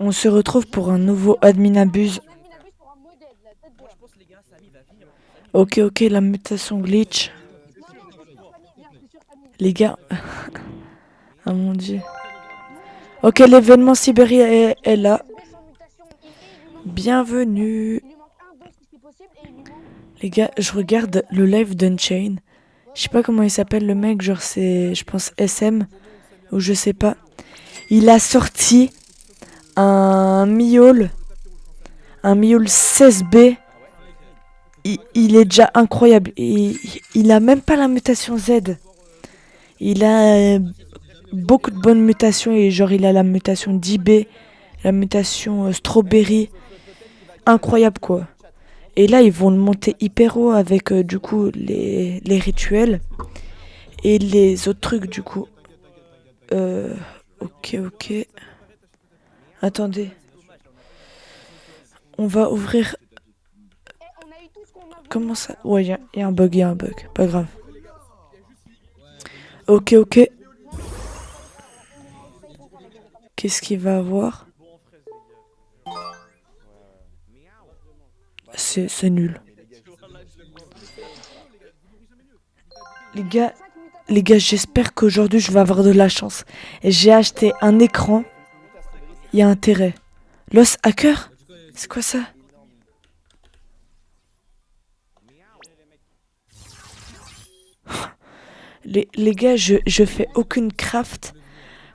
On se retrouve pour un nouveau admin abuse. Ok, la mutation glitch. Les gars. Ah mon dieu. Ok, l'événement Sibérie est là. Bienvenue. Les gars, je regarde le live d'Unchain. Je sais pas comment il s'appelle le mec, genre c'est, je pense SM, ou je sais pas. Il a sorti un Miaul 16B. Il est déjà incroyable. Il a même pas la mutation Z. Il a beaucoup de bonnes mutations et genre il a la mutation DB, la mutation Strawberry. Incroyable quoi. Et là ils vont le monter hyper haut avec du coup les rituels et les autres trucs du coup. Ok. Attendez. On va ouvrir. Comment ça? Ouais, y a un bug, Pas grave. Ok. Qu'est-ce qu'il va avoir? C'est nul. Les gars, j'espère qu'aujourd'hui je vais avoir de la chance. Et j'ai acheté un écran. Il y a intérêt. Los Hacker? C'est quoi ça? Les gars, je fais aucune craft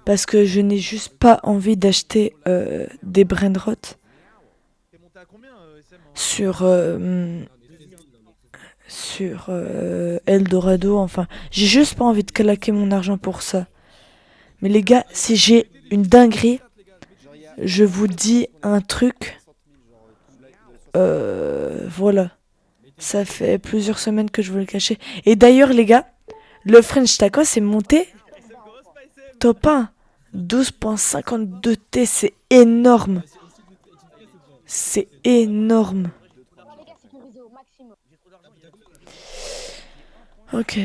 parce que je n'ai juste pas envie d'acheter des brainrot sur Eldorado. Enfin, j'ai juste pas envie de claquer mon argent pour ça. Mais les gars, si j'ai une dinguerie, je vous dis un truc. Voilà. Ça fait plusieurs semaines que je veux le cacher. Et d'ailleurs, les gars, le French Taco c'est monté top 1. 12.52T, c'est énorme. C'est énorme. Ok.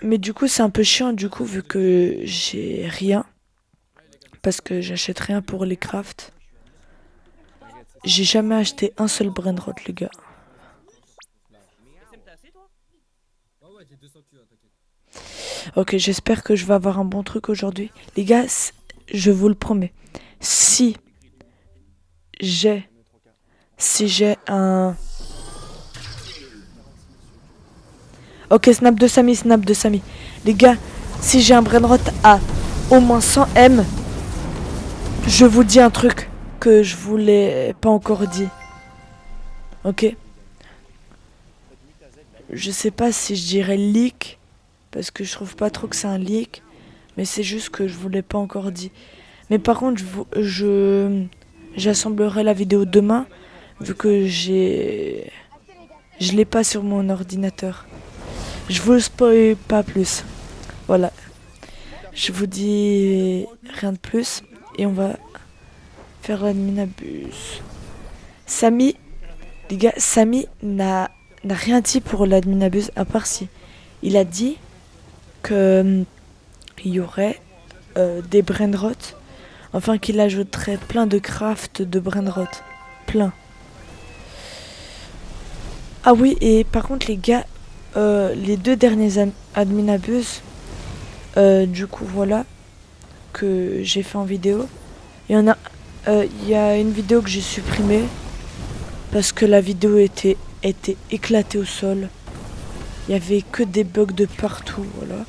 Mais du coup, c'est un peu chiant, du coup, vu que j'ai rien. Parce que j'achète rien pour les crafts. J'ai jamais acheté un seul brainrot, les gars. Ok, j'espère que je vais avoir un bon truc aujourd'hui. Les gars, je vous le promets. Si j'ai un... Ok, snap de Samy. Les gars, si j'ai un brainrot à au moins 100 M, je vous dis un truc que je vous l'ai pas encore dit. Ok? Je sais pas si je dirais leak, parce que je trouve pas trop que c'est un leak, mais c'est juste que je vous l'ai pas encore dit. Mais par contre, j'assemblerai la vidéo demain, vu que je l'ai pas sur mon ordinateur. Je vous spoil pas plus. Voilà. Je vous dis rien de plus. Et on va faire l'adminabuse. Samy, les gars, Samy n'a rien dit pour l'adminabuse à part si. Il a dit que il y aurait des brainrot. Enfin qu'il ajouterait plein de craft de brainrot. Plein. Ah oui, et par contre les gars, les deux derniers adminabuses, du coup voilà, que j'ai fait en vidéo. Il y a une vidéo que j'ai supprimée parce que la vidéo était éclatée au sol. Il y avait que des bugs de partout, voilà.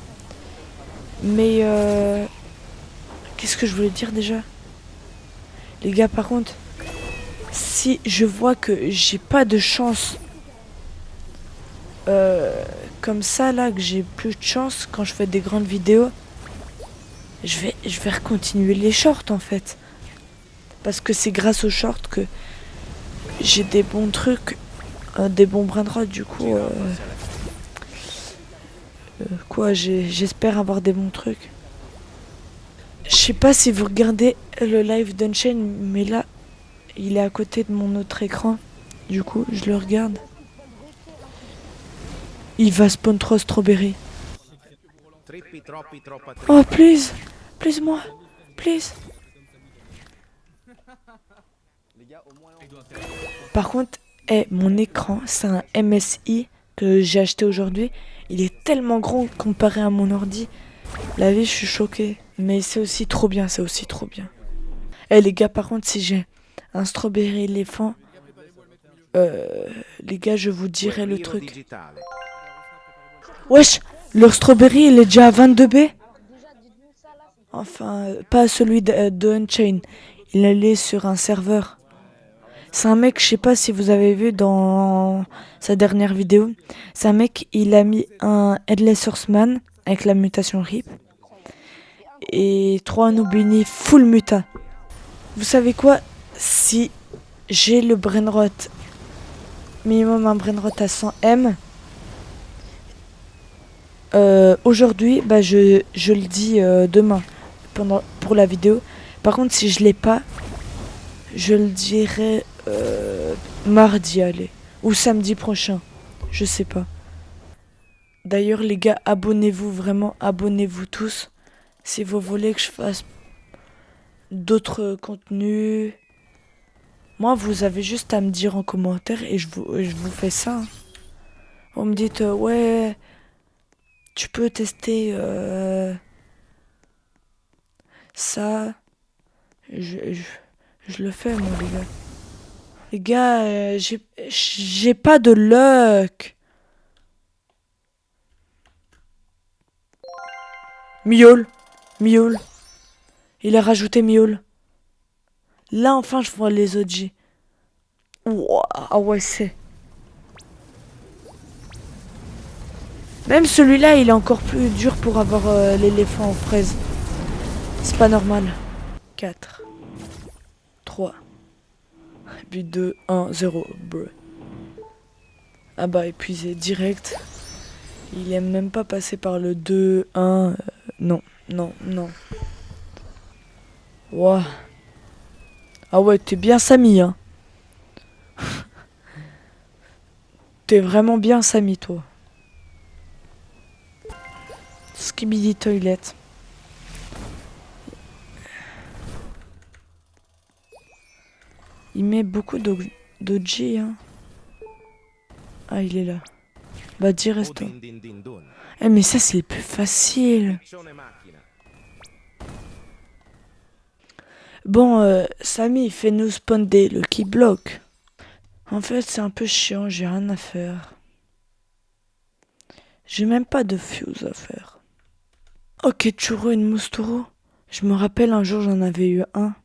Mais qu'est-ce que je voulais dire déjà? Les gars, par contre, si je vois que j'ai pas de chance comme ça là, que j'ai plus de chance quand je fais des grandes vidéos, je vais recontinuer les shorts en fait. Parce que c'est grâce aux shorts que j'ai des bons trucs, des bons brainrots du coup. J'espère avoir des bons trucs. Je sais pas si vous regardez le live d'Unchain, mais là, il est à côté de mon autre écran. Du coup, je le regarde. Il va spawn 3 strawberry. Oh, please! Please, moi! Please! Par contre, mon écran, c'est un MSI que j'ai acheté aujourd'hui. Il est tellement grand comparé à mon ordi. La vie, je suis choquée. Mais c'est aussi trop bien, c'est aussi trop bien. Les gars, par contre, si j'ai un strawberry éléphant, les gars, je vous dirai le truc. Wesh, leur strawberry, il est déjà à 22 B. Enfin, pas celui de Unchained. Il allait sur un serveur. C'est un mec, je sais pas si vous avez vu dans sa dernière vidéo. C'est un mec, il a mis un Headless Horseman avec la mutation RIP. Et 3 Nubini full muta. Vous savez quoi? Si j'ai le brainrot, minimum un brainrot à 100 M, aujourd'hui, bah je le dis demain pour la vidéo. Par contre, si je l'ai pas, je le dirai mardi, allez, ou samedi prochain, je sais pas. D'ailleurs, les gars, abonnez-vous, vraiment, abonnez-vous tous. Si vous voulez que je fasse d'autres contenus, moi, vous avez juste à me dire en commentaire et je vous fais ça. Vous me dites, ouais, tu peux tester ça. Je le fais, moi, les gars. Les gars, j'ai pas de luck. Miaule. Miaule. Il a rajouté Miaule. Là, enfin, je vois les OG. Ouah, ah ouais, c'est... Même celui-là, il est encore plus dur pour avoir l'éléphant en fraise. C'est pas normal. 4, 3, puis 2, 1, 0. Bruh. Ah bah, épuisé direct. Il aime même pas passer par le 2, 1. Non, non, non. Ouah. Ah ouais, t'es bien Samy, hein. T'es vraiment bien Samy, toi. Skibidi Toilet. Il met beaucoup d'OG, hein. Ah, il est là. Bah, dis reste. Mais ça, c'est le plus facile. Bon, Samy, fais-nous spawn des Lucky Block. En fait, c'est un peu chiant, j'ai rien à faire. J'ai même pas de fuse à faire. Ok, Churro et Mousturo. Je me rappelle un jour, j'en avais eu un.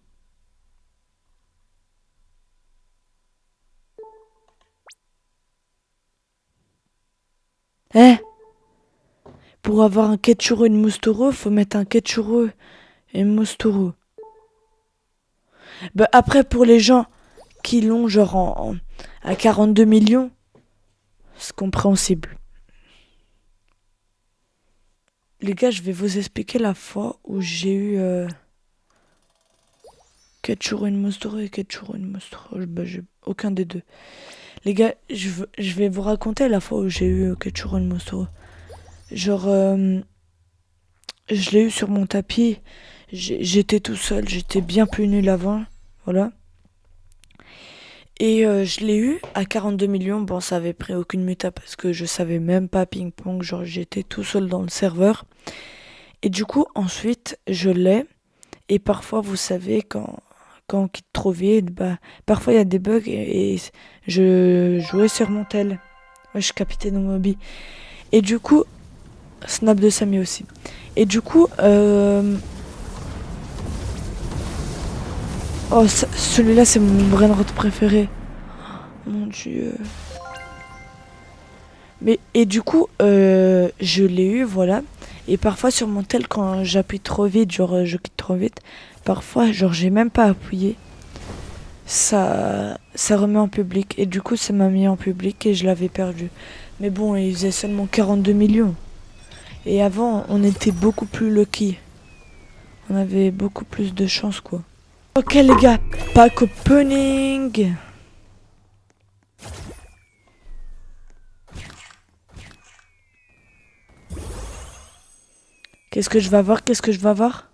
Pour avoir un Ketchuro et une Mousturo, faut mettre un Ketchuro et une Mousturo. Bah après, pour les gens qui l'ont genre à 42 millions, c'est compréhensible. Les gars, je vais vous expliquer la fois où j'ai eu Ketchuro et une Mousturo et Ketchuro et une Mousturo. Bah, j'ai aucun des deux. Les gars, je vais vous raconter la fois où j'ai eu Ketchuro et une Mousturo. Genre, je l'ai eu sur mon tapis. J'étais tout seul, j'étais bien plus nul avant. Voilà. Et je l'ai eu à 42 millions. Bon, ça avait pris aucune muta parce que je savais même pas ping-pong. Genre, j'étais tout seul dans le serveur. Et du coup, ensuite, je l'ai. Et parfois, vous savez, quand on quitte trop vite, bah, parfois il y a des bugs et je jouais sur mon tel. Ouais, je suis capitaine au Moby. Et du coup, snap de Samy aussi. Et du coup, oh, celui-là, c'est mon brainrot préféré. Mon dieu. Mais, et du coup, je l'ai eu, voilà. Et parfois, sur mon tel, quand j'appuie trop vite, genre, je quitte trop vite, parfois, genre, j'ai même pas appuyé. Ça remet en public. Et du coup, ça m'a mis en public et je l'avais perdu. Mais bon, il faisait seulement 42 millions. Et avant, on était beaucoup plus lucky. On avait beaucoup plus de chance, quoi. Ok, les gars, pack opening. Qu'est-ce que je vais avoir? Qu'est-ce que je vais avoir?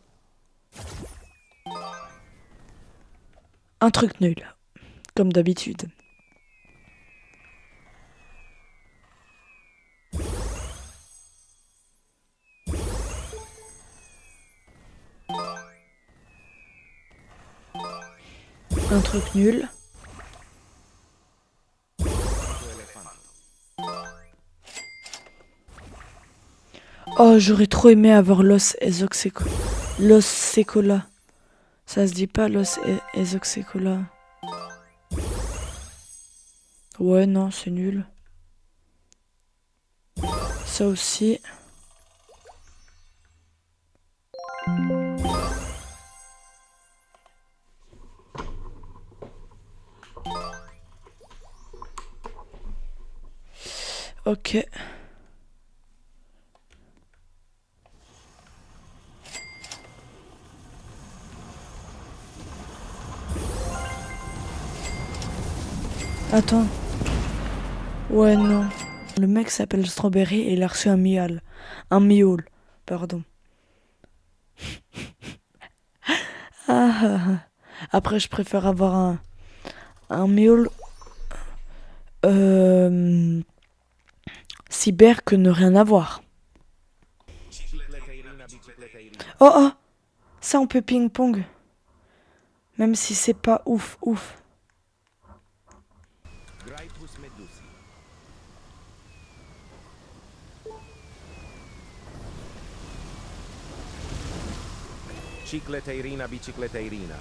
Un truc nul, comme d'habitude. Un truc nul. Oh, j'aurais trop aimé avoir Los Secola. Ça se dit pas Los Exoxecola. Ouais, non, c'est nul. Ça aussi. Ok. Attends. Ouais, non. Le mec s'appelle Strawberry et il a reçu un mial. Un miaule, pardon. Ah, ah, ah. Après, je préfère avoir un miaule cyber que ne rien avoir. Oh, oh, ça on peut ping-pong. Même si c'est pas ouf, ouf. Cicleteirina, bicicleteirina.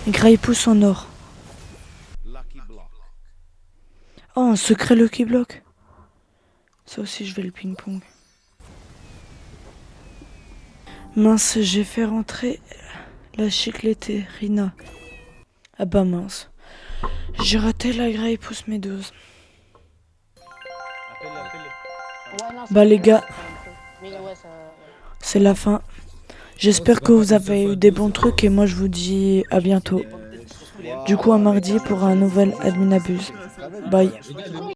Graille-pouce en or. Lucky block. Oh, un secret Lucky Block. Ça aussi, je vais le ping-pong. Mince, j'ai fait rentrer la Rina. Ah bah mince. J'ai raté la Graille-pouce méduse. Bah les gars, c'est la fin. J'espère que vous avez eu des bons trucs et moi je vous dis à bientôt. Du coup à mardi pour un nouvel Admin Abuse. Bye.